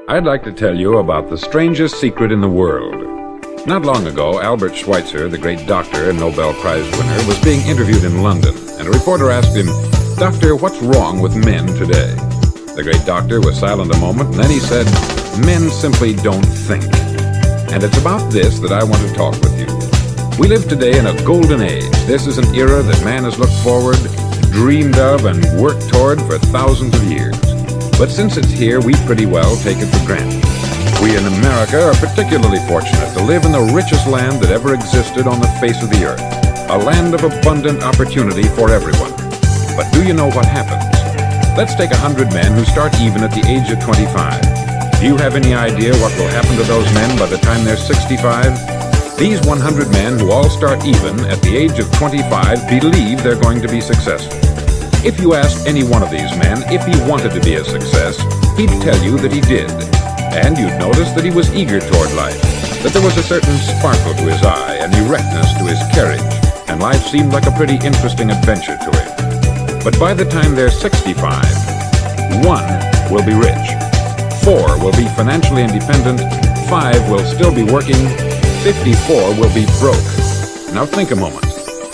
I'd like to tell you about the strangest secret in the world. Not long ago, Albert Schweitzer, the great doctor and Nobel Prize winner, was being interviewed in London, and a reporter asked him, "Doctor, what's wrong with men today?" The great doctor was silent a moment, and then he said, "Men simply don't think." And it's about this that I want to talk with you. We live today in a golden age. This is an era that man has looked forward, dreamed of, and worked toward for thousands of years. But since it's here, we pretty well take it for granted. We in America are particularly fortunate to live in the richest land that ever existed on the face of the earth, a land of abundant opportunity for everyone. But do you know what happens? Let's take 100 men who start even at the age of 25. Do you have any idea what will happen to those men by the time they're 65? These 100 men who all start even at the age of 25 believe they're going to be successful. If you asked any one of these men if he wanted to be a success, he'd tell you that he did. And you'd notice that he was eager toward life, that there was a certain sparkle to his eye, an erectness to his carriage, and life seemed like a pretty interesting adventure to him. But by the time they're 65, 1 will be rich, 4 will be financially independent, 5 will still be working, 54 will be broke. Now think a moment.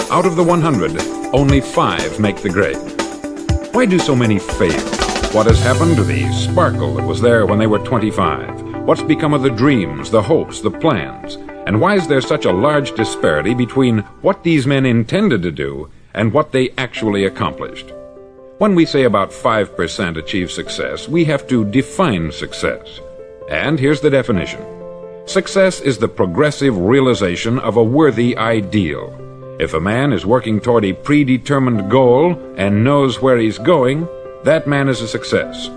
Out of the 100, only 5 make the grade. Why do so many fail? What has happened to the sparkle that was there when they were 25? What's become of the dreams, the hopes, the plans? And why is there such a large disparity between what these men intended to do and what they actually accomplished? When we say about 5% achieve success, we have to define success. And here's the definition. Success is the progressive realization of a worthy ideal. If a man is working toward a predetermined goal and knows where he's going, that man is a success.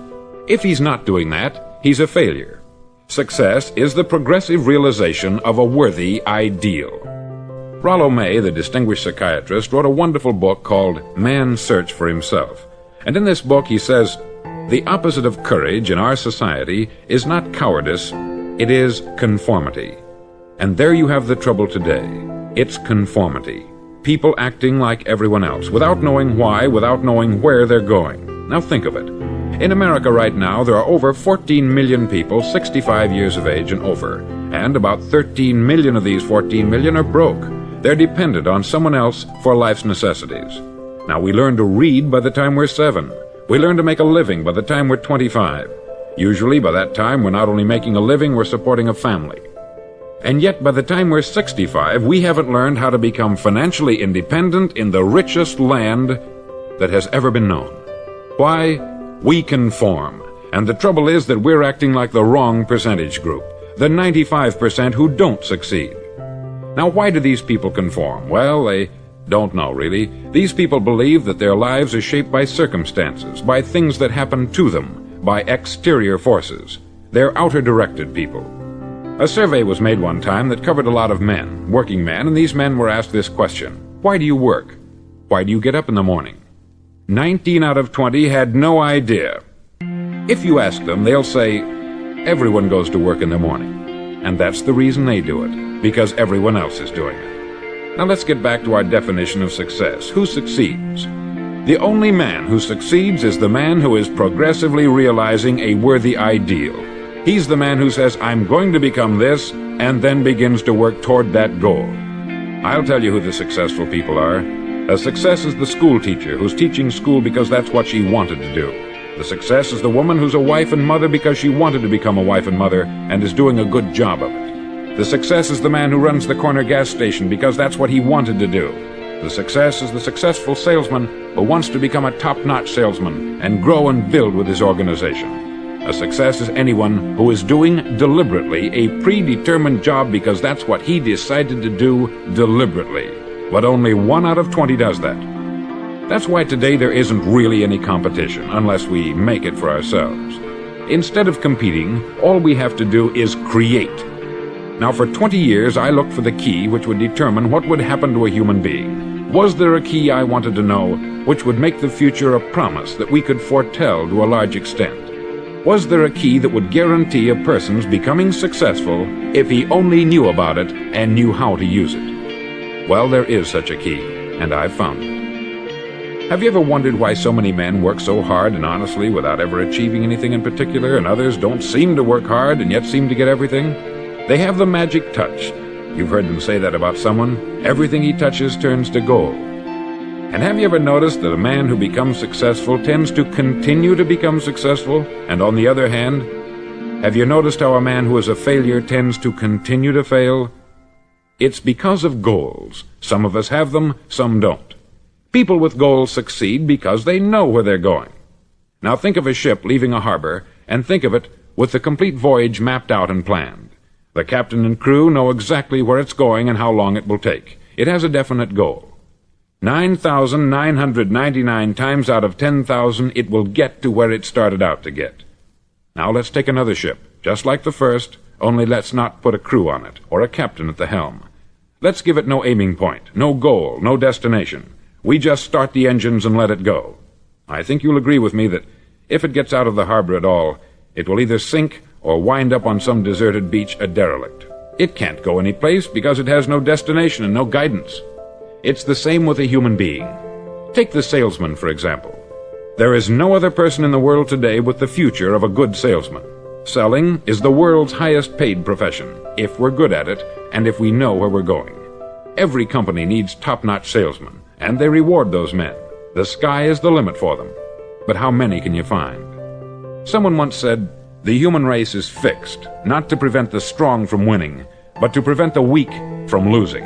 If he's not doing that, he's a failure. Success is the progressive realization of a worthy ideal. Rollo May, the distinguished psychiatrist, wrote a wonderful book called Man's Search for Himself. And in this book he says, the opposite of courage in our society is not cowardice, it is conformity. And there you have the trouble today. It's conformity. People acting like everyone else, without knowing why, without knowing where they're going. Now think of it. In America right now, there are over 14 million people 65 years of age and over, and about 13 million of these 14 million are broke. They're dependent on someone else for life's necessities. Now we learn to read by the time we're 7. We learn to make a living by the time we're 25. Usually by that time we're not only making a living, we're supporting a family. And yet by the time we're 65, we haven't learned how to become financially independent in the richest land that has ever been known. Why? We conform. And the trouble is that we're acting like the wrong percentage group, the 95% who don't succeed. Now why do these people conform? Well, they don't know really. These people believe that their lives are shaped by circumstances, by things that happen to them, by exterior forces. They're outer-directed people. A survey was made one time that covered a lot of men, working men, and these men were asked this question. Why do you work? Why do you get up in the morning? 19 out of 20 had no idea. If you ask them, they'll say, everyone goes to work in the morning. And that's the reason they do it, because everyone else is doing it. Now let's get back to our definition of success. Who succeeds? The only man who succeeds is the man who is progressively realizing a worthy ideal. He's the man who says, I'm going to become this, and then begins to work toward that goal. I'll tell you who the successful people are. A success is the school teacher who's teaching school because that's what she wanted to do. The success is the woman who's a wife and mother because she wanted to become a wife and mother and is doing a good job of it. The success is the man who runs the corner gas station because that's what he wanted to do. The success is the successful salesman who wants to become a top-notch salesman and grow and build with his organization. A success is anyone who is doing deliberately a predetermined job because that's what he decided to do deliberately. But only 1 out of 20 does that. That's why today there isn't really any competition unless we make it for ourselves. Instead of competing, all we have to do is create. Now for 20 years I looked for the key which would determine what would happen to a human being. Was there a key I wanted to know which would make the future a promise that we could foretell to a large extent? Was there a key that would guarantee a person's becoming successful if he only knew about it and knew how to use it? Well, there is such a key, and I've found it. Have you ever wondered why so many men work so hard and honestly without ever achieving anything in particular, and others don't seem to work hard and yet seem to get everything? They have the magic touch. You've heard them say that about someone. Everything he touches turns to gold. And have you ever noticed that a man who becomes successful tends to continue to become successful? And on the other hand, have you noticed how a man who is a failure tends to continue to fail? It's because of goals. Some of us have them, some don't. People with goals succeed because they know where they're going. Now think of a ship leaving a harbor, and think of it with the complete voyage mapped out and planned. The captain and crew know exactly where it's going and how long it will take. It has a definite goal. 9,999 times out of 10,000 it will get to where it started out to get. Now let's take another ship, just like the first, only let's not put a crew on it, or a captain at the helm. Let's give it no aiming point, no goal, no destination. We just start the engines and let it go. I think you'll agree with me that if it gets out of the harbor at all, it will either sink or wind up on some deserted beach a derelict. It can't go any place because it has no destination and no guidance. It's the same with a human being. Take the salesman, for example. There is no other person in the world today with the future of a good salesman. Selling is the world's highest paid profession, if we're good at it and if we know where we're going. Every company needs top-notch salesmen, and they reward those men. The sky is the limit for them. But how many can you find? Someone once said, the human race is fixed, not to prevent the strong from winning, but to prevent the weak from losing.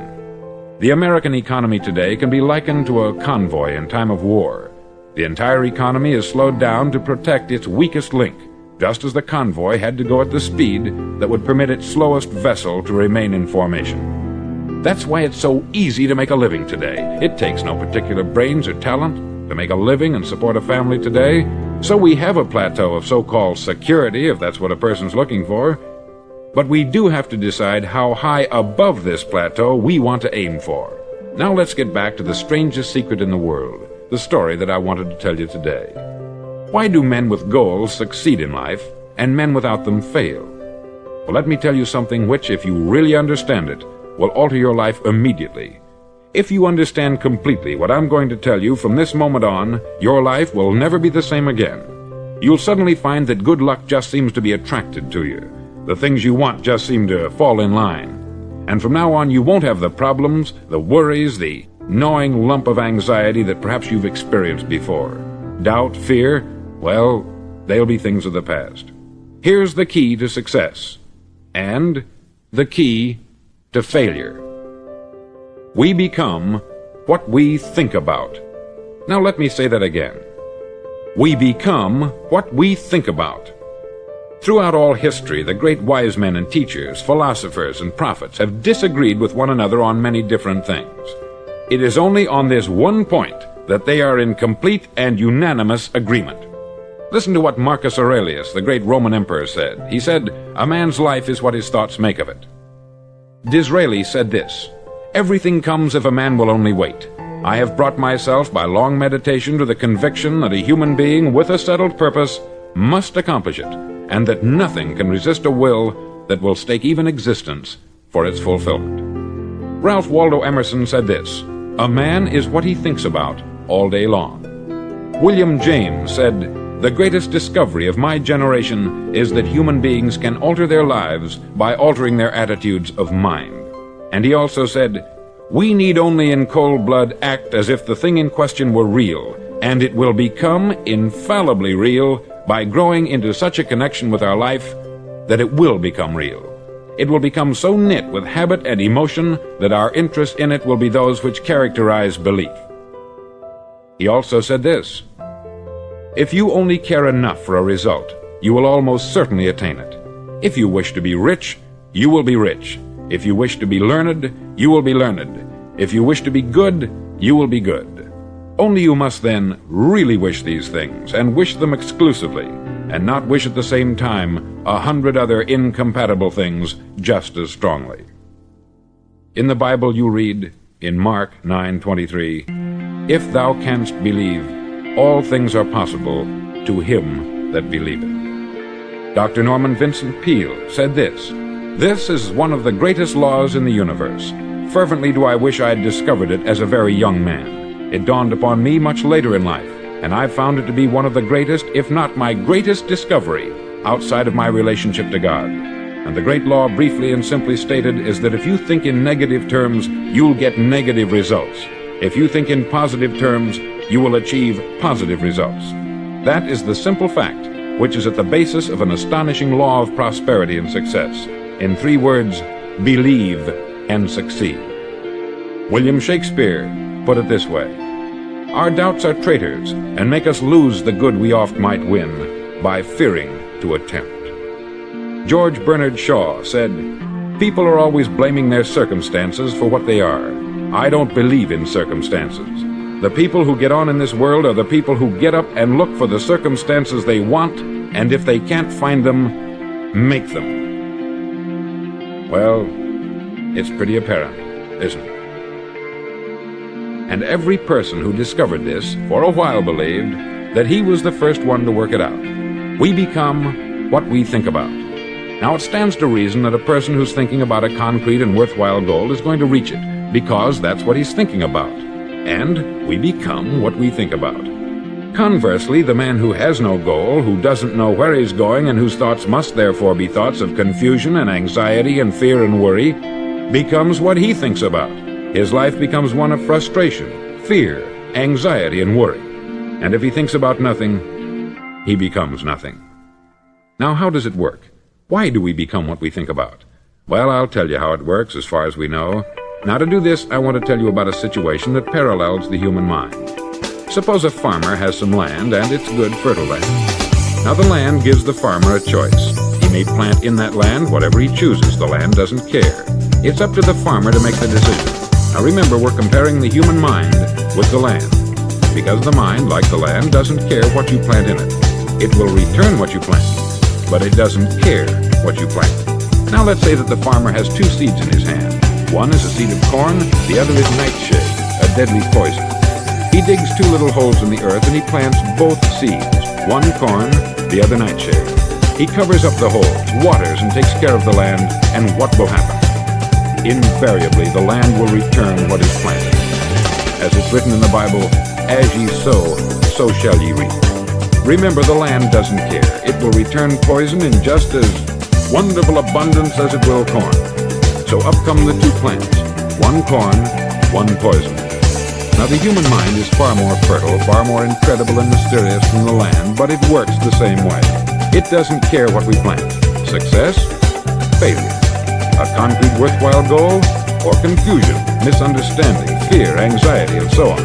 The American economy today can be likened to a convoy in time of war. The entire economy is slowed down to protect its weakest link, just as the convoy had to go at the speed that would permit its slowest vessel to remain in formation. That's why it's so easy to make a living today. It takes no particular brains or talent to make a living and support a family today. So we have a plateau of so-called security, if that's what a person's looking for. But we do have to decide how high above this plateau we want to aim for. Now let's get back to the strangest secret in the world, the story that I wanted to tell you today. Why do men with goals succeed in life, and men without them fail? Well, let me tell you something which, if you really understand it, will alter your life immediately. If you understand completely what I'm going to tell you from this moment on, your life will never be the same again. You'll suddenly find that good luck just seems to be attracted to you. The things you want just seem to fall in line. And from now on, you won't have the problems, the worries, the gnawing lump of anxiety that perhaps you've experienced before. Doubt, fear, well, they'll be things of the past. Here's the key to success, and the key to failure. We become what we think about. Now let me say that again. We become what we think about. Throughout all history, the great wise men and teachers, philosophers and prophets have disagreed with one another on many different things. It is only on this one point that they are in complete and unanimous agreement. Listen to what Marcus Aurelius, the great Roman emperor, said. He said, "A man's life is what his thoughts make of it." Disraeli said this, "Everything comes if a man will only wait. I have brought myself by long meditation to the conviction that a human being with a settled purpose must accomplish it, and that nothing can resist a will that will stake even existence for its fulfillment." Ralph Waldo Emerson said this, "A man is what he thinks about all day long." William James said, "The greatest discovery of my generation is that human beings can alter their lives by altering their attitudes of mind." And he also said, "We need only in cold blood act as if the thing in question were real, and it will become infallibly real by growing into such a connection with our life that it will become real. It will become so knit with habit and emotion that our interest in it will be those which characterize belief." He also said this, "If you only care enough for a result, you will almost certainly attain it. If you wish to be rich, you will be rich. If you wish to be learned, you will be learned. If you wish to be good, you will be good. Only you must then really wish these things, and wish them exclusively, and not wish at the same time 100 other incompatible things just as strongly." In the Bible you read, in Mark 9:23, "If thou canst believe, all things are possible to him that believeth." Dr. Norman Vincent Peale said this, "This is one of the greatest laws in the universe. Fervently do I wish I had discovered it as a very young man. It dawned upon me much later in life, and I've found it to be one of the greatest, if not my greatest discovery, outside of my relationship to God. And the great law, briefly and simply stated, is that if you think in negative terms, you'll get negative results. If you think in positive terms, you will achieve positive results. That is the simple fact, which is at the basis of an astonishing law of prosperity and success. In 3 words, believe and succeed. William Shakespeare put it this way: our doubts are traitors and make us lose the good we oft might win by fearing to attempt. George Bernard Shaw said, people are always blaming their circumstances for what they are. I don't believe in circumstances. The people who get on in this world are the people who get up and look for the circumstances they want, and if they can't find them, make them. Well, it's pretty apparent, isn't it? And every person who discovered this for a while believed that he was the first one to work it out. We become what we think about. Now it stands to reason that a person who's thinking about a concrete and worthwhile goal is going to reach it, because that's what he's thinking about. And we become what we think about. Conversely, the man who has no goal, who doesn't know where he's going, and whose thoughts must therefore be thoughts of confusion and anxiety and fear and worry, becomes what he thinks about. His life becomes one of frustration, fear, anxiety, and worry. And if he thinks about nothing, he becomes nothing. Now, how does it work? Why do we become what we think about? Well, I'll tell you how it works as far as we know. Now, to do this, I want to tell you about a situation that parallels the human mind. Suppose a farmer has some land, and it's good, fertile land. Now, the land gives the farmer a choice. He may plant in that land whatever he chooses. The land doesn't care. It's up to the farmer to make the decision. Now, remember, we're comparing the human mind with the land, because the mind, like the land, doesn't care what you plant in it. It will return what you plant, but it doesn't care what you plant. Now, let's say that the farmer has 2 seeds in his hand. One is a seed of corn, the other is nightshade, a deadly poison. He digs 2 little holes in the earth and he plants both seeds, one corn, the other nightshade. He covers up the holes, waters, and takes care of the land, and what will happen? Invariably, the land will return what is planted. As it's written in the Bible, as ye sow, so shall ye reap. Remember, the land doesn't care. It will return poison in just as wonderful abundance as it will corn. So up come the 2 plants, one corn, one poison. Now, the human mind is far more fertile, far more incredible and mysterious than the land, but it works the same way. It doesn't care what we plant. Success, failure. A concrete, worthwhile goal, or confusion, misunderstanding, fear, anxiety, and so on.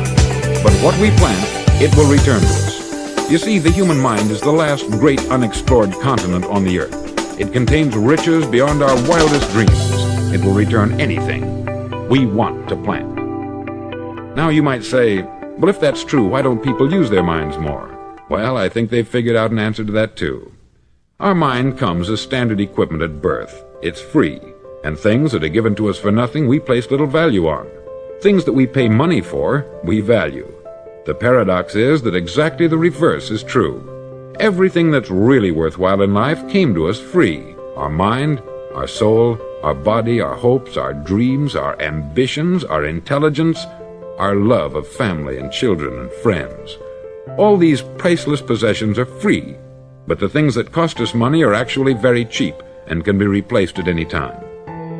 But what we plant, it will return to us. You see, the human mind is the last great unexplored continent on the earth. It contains riches beyond our wildest dreams. It will return anything we want to plant. Now you might say, well, if that's true, why don't people use their minds more? Well, I think they've figured out an answer to that too. Our mind comes as standard equipment at birth. It's free, and things that are given to us for nothing we place little value on. Things that we pay money for, we value. The paradox is that exactly the reverse is true. Everything that's really worthwhile in life came to us free. Our mind, our soul, our body, our hopes, our dreams, our ambitions, our intelligence, our love of family and children and friends. All these priceless possessions are free, but the things that cost us money are actually very cheap and can be replaced at any time.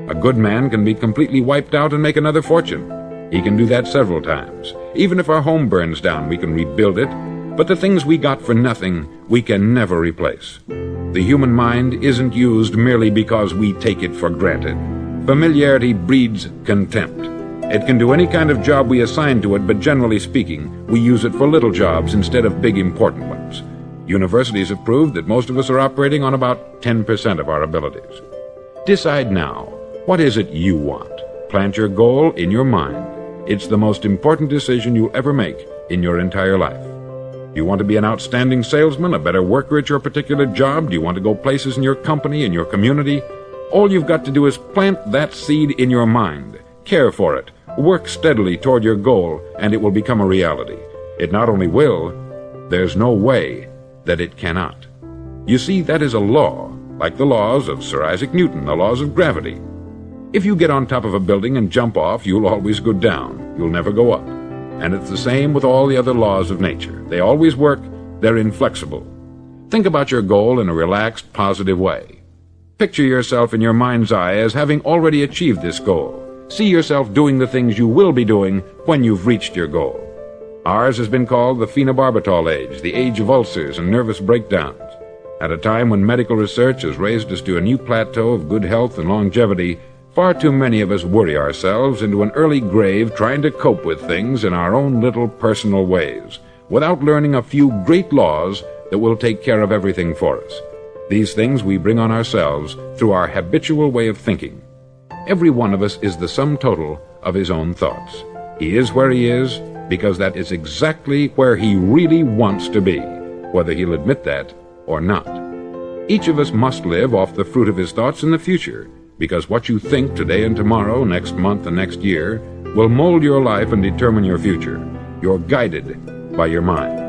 A good man can be completely wiped out and make another fortune. He can do that several times. Even if our home burns down, we can rebuild it, but the things we got for nothing, we can never replace. The human mind isn't used merely because we take it for granted. Familiarity breeds contempt. It can do any kind of job we assign to it, but generally speaking, we use it for little jobs instead of big important ones. Universities have proved that most of us are operating on about 10% of our abilities. Decide now, what is it you want? Plant your goal in your mind. It's the most important decision you'll ever make in your entire life. Do you want to be an outstanding salesman, a better worker at your particular job? Do you want to go places in your company, in your community? All you've got to do is plant that seed in your mind. Care for it. Work steadily toward your goal, and it will become a reality. It not only will, there's no way that it cannot. You see, that is a law, like the laws of Sir Isaac Newton, the laws of gravity. If you get on top of a building and jump off, you'll always go down. You'll never go up. And it's the same with all the other laws of nature. They always work, they're inflexible. Think about your goal in a relaxed, positive way. Picture yourself in your mind's eye as having already achieved this goal. See yourself doing the things you will be doing when you've reached your goal. Ours has been called the phenobarbital age, the age of ulcers and nervous breakdowns. At a time when medical research has raised us to a new plateau of good health and longevity, far too many of us worry ourselves into an early grave trying to cope with things in our own little personal ways, without learning a few great laws that will take care of everything for us. These things we bring on ourselves through our habitual way of thinking. Every one of us is the sum total of his own thoughts. He is where he is because that is exactly where he really wants to be, whether he'll admit that or not. Each of us must live off the fruit of his thoughts in the future, because what you think today and tomorrow, next month and next year, will mold your life and determine your future. You're guided by your mind.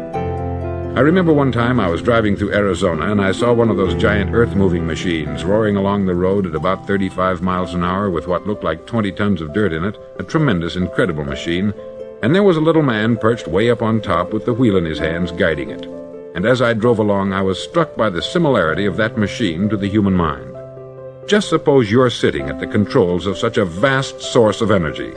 I remember one time I was driving through Arizona and I saw one of those giant earth-moving machines roaring along the road at about 35 miles an hour with what looked like 20 tons of dirt in it, a tremendous, incredible machine, and there was a little man perched way up on top with the wheel in his hands guiding it. And as I drove along, I was struck by the similarity of that machine to the human mind. Just suppose you're sitting at the controls of such a vast source of energy.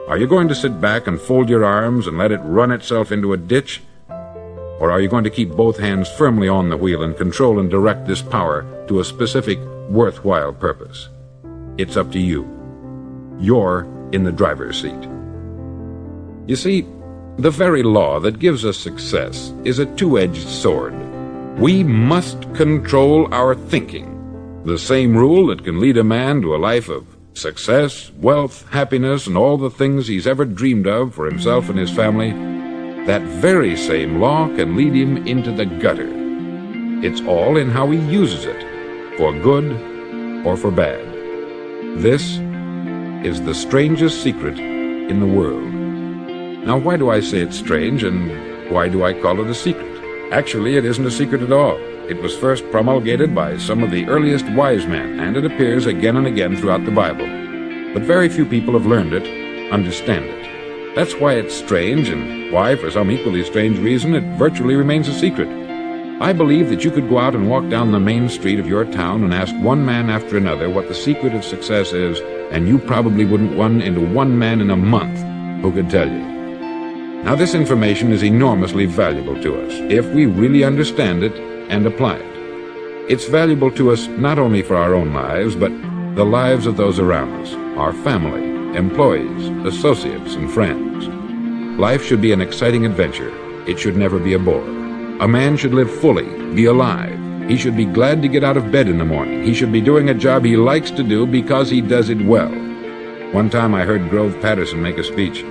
Are you going to sit back and fold your arms and let it run itself into a ditch? Or are you going to keep both hands firmly on the wheel and control and direct this power to a specific, worthwhile purpose? It's up to you. You're in the driver's seat. You see, the very law that gives us success is a two-edged sword. We must control our thinking. The same rule that can lead a man to a life of success, wealth, happiness, and all the things he's ever dreamed of for himself and his family, that very same law can lead him into the gutter. It's all in how he uses it, for good or for bad. This is the strangest secret in the world. Now, why do I say it's strange, and why do I call it a secret? Actually, it isn't a secret at all. It was first promulgated by some of the earliest wise men, and it appears again and again throughout the Bible. But very few people have learned it, understand it. That's why it's strange, and why, for some equally strange reason, it virtually remains a secret. I believe that you could go out and walk down the main street of your town and ask one man after another what the secret of success is, and you probably wouldn't run into one man in a month who could tell you. Now, this information is enormously valuable to us if we really understand it and apply it. It's valuable to us not only for our own lives, but the lives of those around us, our family, employees, associates, and friends. Life should be an exciting adventure. It should never be a bore. A man should live fully, be alive. He should be glad to get out of bed in the morning. He should be doing a job he likes to do because he does it well. One time I heard Grove Patterson make a speech,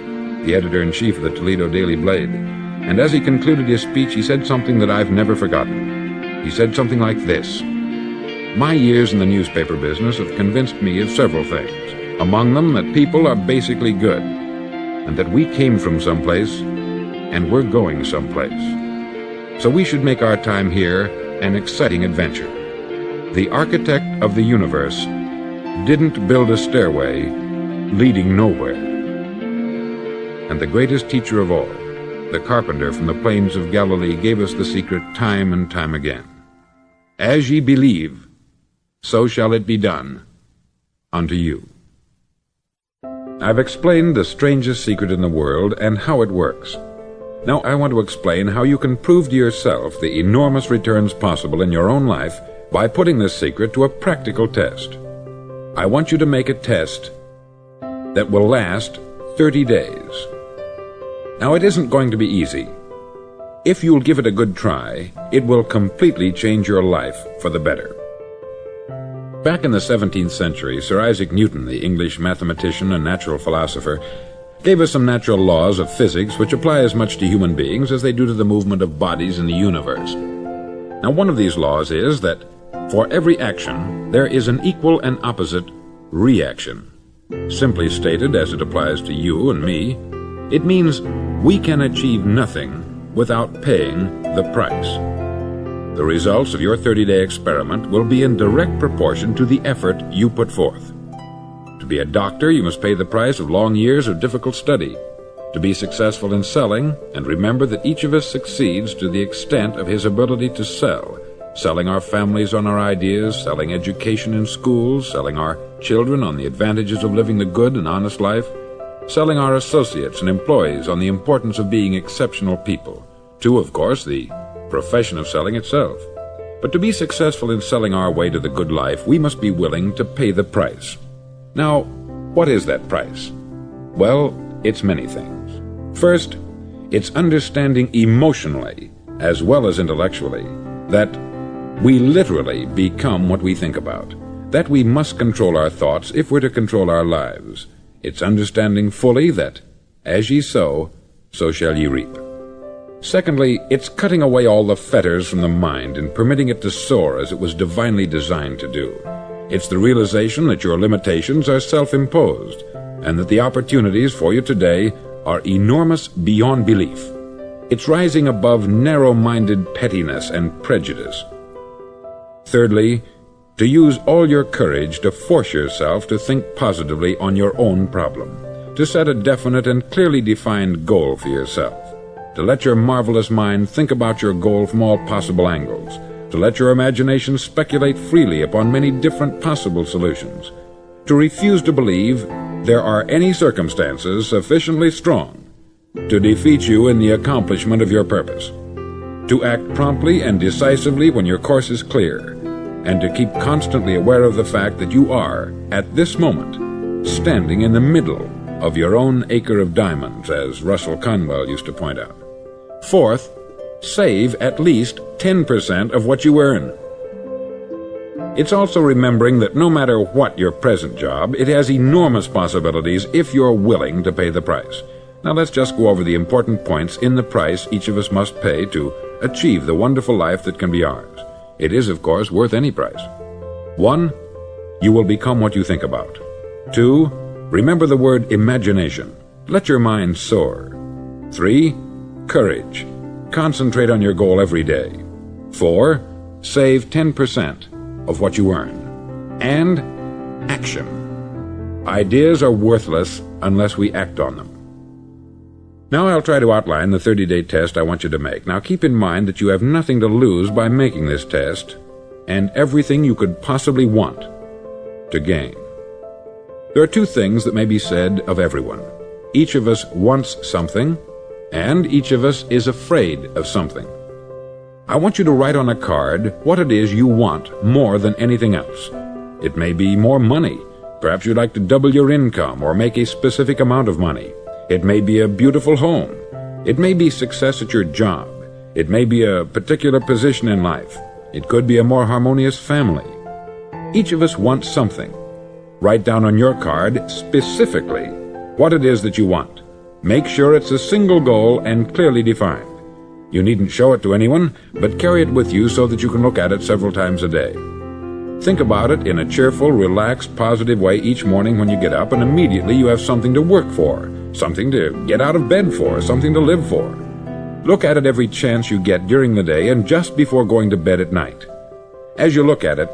the editor-in-chief of the Toledo Daily Blade, and as he concluded his speech, he said something that I've never forgotten. He said something like this: "My years in the newspaper business have convinced me of several things, among them that people are basically good, and that we came from someplace, and we're going someplace. So we should make our time here an exciting adventure. The architect of the universe didn't build a stairway leading nowhere." And the greatest teacher of all, the carpenter from the plains of Galilee, gave us the secret time and time again. As ye believe, so shall it be done unto you. I've explained the strangest secret in the world and how it works. Now I want to explain how you can prove to yourself the enormous returns possible in your own life by putting this secret to a practical test. I want you to make a test that will last 30 days. Now, it isn't going to be easy. If you'll give it a good try, it will completely change your life for the better. Back in the 17th century, Sir Isaac Newton, the English mathematician and natural philosopher, gave us some natural laws of physics which apply as much to human beings as they do to the movement of bodies in the universe. Now, one of these laws is that for every action, there is an equal and opposite reaction. Simply stated, as it applies to you and me, it means we can achieve nothing without paying the price. The results of your 30-day experiment will be in direct proportion to the effort you put forth. To be a doctor, you must pay the price of long years of difficult study. to be successful in selling, and remember that each of us succeeds to the extent of his ability to sell, selling our families on our ideas, selling education in schools, selling our children on the advantages of living the good and honest life, selling our associates and employees on the importance of being exceptional people, to, of course, the profession of selling itself. But to be successful in selling our way to the good life, we must be willing to pay the price. Now, what is that price? Well, it's many things. First, it's understanding emotionally, as well as intellectually, that we literally become what we think about, that we must control our thoughts if we're to control our lives. It's understanding fully that, as ye sow, so shall ye reap. Secondly, it's cutting away all the fetters from the mind and permitting it to soar as it was divinely designed to do. It's the realization that your limitations are self-imposed, and that the opportunities for you today are enormous beyond belief. It's rising above narrow-minded pettiness and prejudice. Thirdly, to use all your courage to force yourself to think positively on your own problem, to set a definite and clearly defined goal for yourself, to let your marvelous mind think about your goal from all possible angles, to let your imagination speculate freely upon many different possible solutions, to refuse to believe there are any circumstances sufficiently strong to defeat you in the accomplishment of your purpose, to act promptly and decisively when your course is clear, and to keep constantly aware of the fact that you are, at this moment, standing in the middle of your own acre of diamonds, as Russell Conwell used to point out. Fourth, save at least 10% of what you earn. It's also remembering that no matter what your present job, it has enormous possibilities if you're willing to pay the price. Now let's just go over the important points in the price each of us must pay to achieve the wonderful life that can be ours. It is, of course, worth any price. 1. You will become what you think about. 2. Remember the word imagination. Let your mind soar. 3. Courage. Concentrate on your goal every day. 4. Save 10% of what you earn. And action. Ideas are worthless unless we act on them. Now I'll try to outline the 30-day test I want you to make. Now keep in mind that you have nothing to lose by making this test, and everything you could possibly want to gain. There are two things that may be said of everyone. Each of us wants something, and each of us is afraid of something. I want you to write on a card what it is you want more than anything else. It may be more money. Perhaps you'd like to double your income or make a specific amount of money. It may be a beautiful home. It may be success at your job. It may be a particular position in life. It could be a more harmonious family. Each of us wants something. Write down on your card specifically what it is that you want. Make sure it's a single goal and clearly defined. You needn't show it to anyone, but carry it with you so that you can look at it several times a day. Think about it in a cheerful, relaxed, positive way each morning when you get up, and immediately you have something to work for, something to get out of bed for, something to live for. Look at it every chance you get during the day and just before going to bed at night. As you look at it,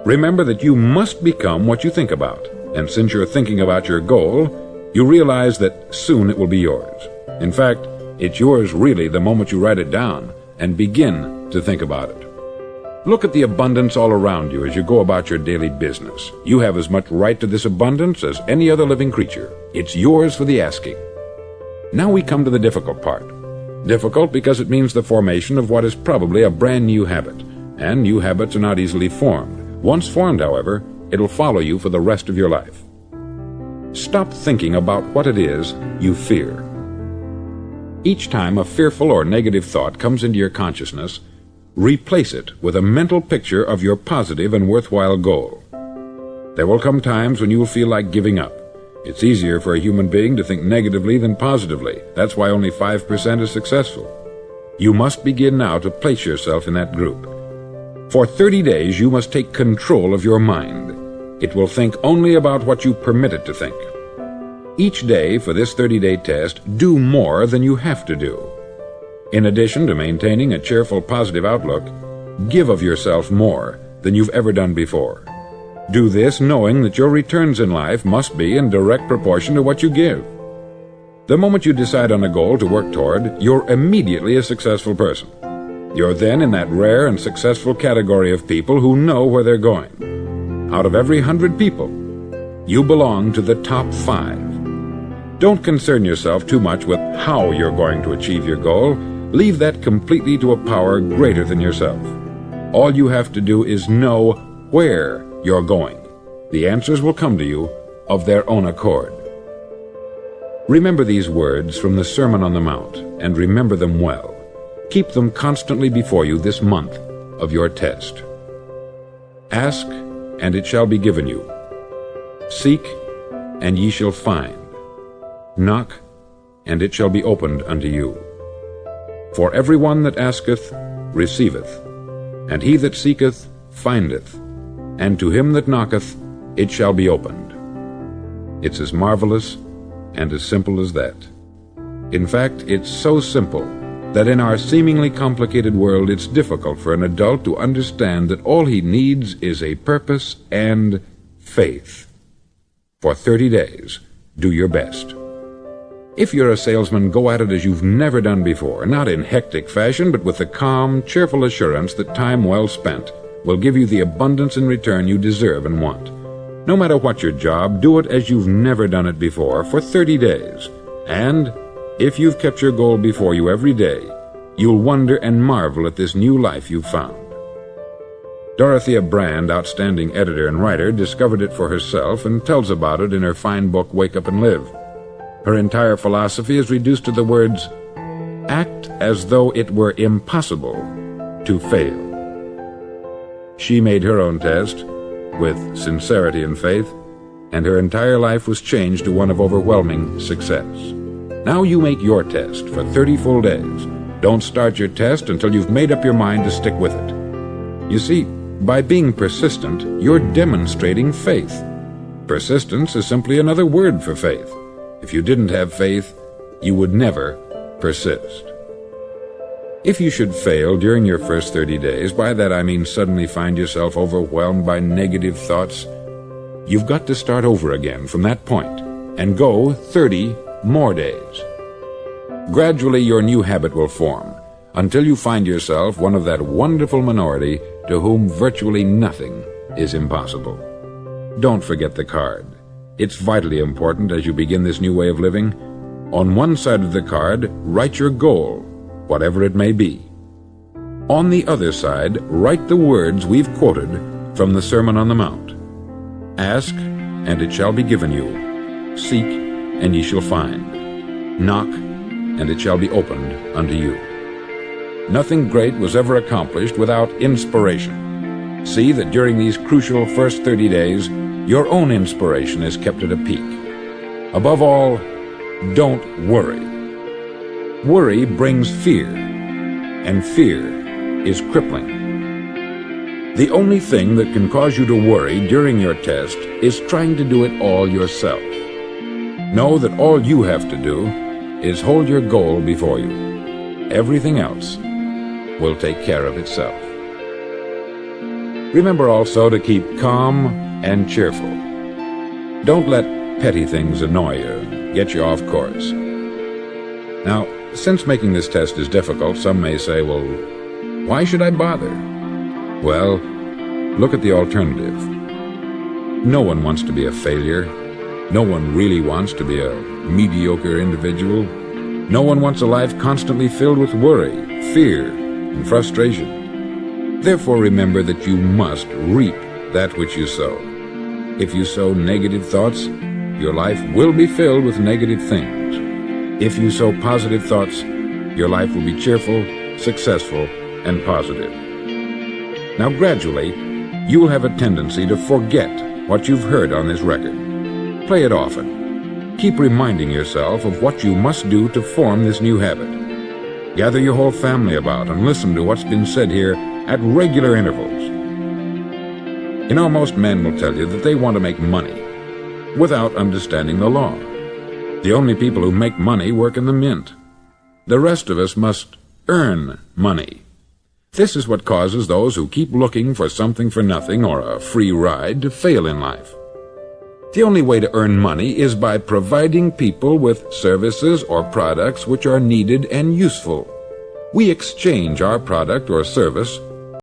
remember that you must become what you think about, and since you're thinking about your goal, you realize that soon it will be yours. In fact, it's yours really the moment you write it down and begin to think about it. Look at the abundance all around you as you go about your daily business. You have as much right to this abundance as any other living creature. It's yours for the asking. Now we come to the difficult part. Difficult because it means the formation of what is probably a brand new habit, and new habits are not easily formed. Once formed, however, it'll follow you for the rest of your life. Stop thinking about what it is you fear. Each time a fearful or negative thought comes into your consciousness, replace it with a mental picture of your positive and worthwhile goal. There will come times when you will feel like giving up. It's easier for a human being to think negatively than positively. That's why only 5% is successful. You must begin now to place yourself in that group. For 30 days, you must take control of your mind. It will think only about what you permit it to think. Each day for this 30-day test, do more than you have to do. In addition to maintaining a cheerful, positive outlook, give of yourself more than you've ever done before. Do this knowing that your returns in life must be in direct proportion to what you give. The moment you decide on a goal to work toward, you're immediately a successful person. You're then in that rare and successful category of people who know where they're going. Out of every 100 people, you belong to the top 5. Don't concern yourself too much with how you're going to achieve your goal. Leave that completely to a power greater than yourself. All you have to do is know where you're going. The answers will come to you of their own accord. Remember these words from the Sermon on the Mount, and remember them well. Keep them constantly before you this month of your test. Ask, and it shall be given you. Seek, and ye shall find. Knock, and it shall be opened unto you. For every one that asketh receiveth, and he that seeketh findeth, and to him that knocketh it shall be opened. It's as marvelous and as simple as that. In fact, it's so simple that in our seemingly complicated world it's difficult for an adult to understand that all he needs is a purpose and faith. For 30 days, do your best. If you're a salesman, go at it as you've never done before, not in hectic fashion, but with the calm, cheerful assurance that time well spent will give you the abundance in return you deserve and want. No matter what your job, do it as you've never done it before for 30 days. And if you've kept your goal before you every day, you'll wonder and marvel at this new life you've found. Dorothea Brand, outstanding editor and writer, discovered it for herself and tells about it in her fine book, Wake Up and Live. Her entire philosophy is reduced to the words, act as though it were impossible to fail. She made her own test with sincerity and faith, and her entire life was changed to one of overwhelming success. Now you make your test for 30 full days. Don't start your test until you've made up your mind to stick with it. You see, by being persistent, you're demonstrating faith. Persistence is simply another word for faith. If you didn't have faith, you would never persist. If you should fail during your first 30 days, by that I mean suddenly find yourself overwhelmed by negative thoughts, you've got to start over again from that point and go 30 more days. Gradually your new habit will form until you find yourself one of that wonderful minority to whom virtually nothing is impossible. Don't forget the card. It's vitally important as you begin this new way of living. On one side of the card, write your goal, whatever it may be. On the other side, write the words we've quoted from the Sermon on the Mount. Ask, and it shall be given you. Seek, and ye shall find. Knock, and it shall be opened unto you. Nothing great was ever accomplished without inspiration. See that during these crucial first 30 days, your own inspiration is kept at a peak. Above all, don't worry. Worry brings fear, and fear is crippling. The only thing that can cause you to worry during your test is trying to do it all yourself. Know that all you have to do is hold your goal before you. Everything else will take care of itself. Remember also to keep calm and cheerful. Don't let petty things annoy you, get you off course. Now, since making this test is difficult, some may say, well, why should I bother? Well, look at the alternative. No one wants to be a failure. No one really wants to be a mediocre individual. No one wants a life constantly filled with worry, fear, and frustration. Therefore, remember that you must reap that which you sow. If you sow negative thoughts, your life will be filled with negative things. If you sow positive thoughts, your life will be cheerful, successful, and positive. Now gradually, you will have a tendency to forget what you've heard on this record. Play it often. Keep reminding yourself of what you must do to form this new habit. Gather your whole family about and listen to what's been said here at regular intervals. You know, most men will tell you that they want to make money without understanding the law. The only people who make money work in the mint. The rest of us must earn money. This is what causes those who keep looking for something for nothing or a free ride to fail in life. The only way to earn money is by providing people with services or products which are needed and useful. We exchange our product or service